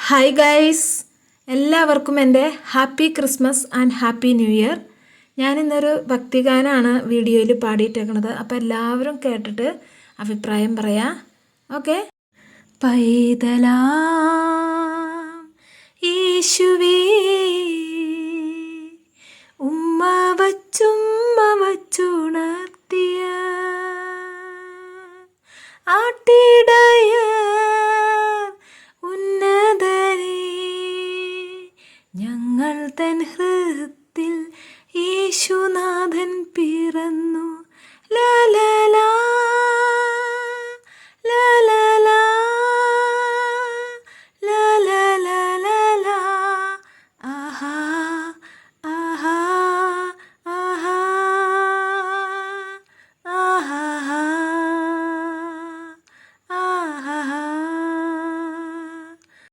Hi guys, എല്ലാവർക്കും എൻ്റെ happy Christmas and happy new year. ഞാനിന്നൊരു ഭക്തിഗാനമാണ് വീഡിയോയിൽ പാടിയിട്ടേക്കണത്. അപ്പോൾ എല്ലാവരും കേട്ടിട്ട് അഭിപ്രായം പറയാം. ഓക്കെ. പൈതലാം യേശുവേ, ഉമ്മ വച്ചുണർത്തിയ ആട്ടിടയ ഞങ്ങൾ തൻ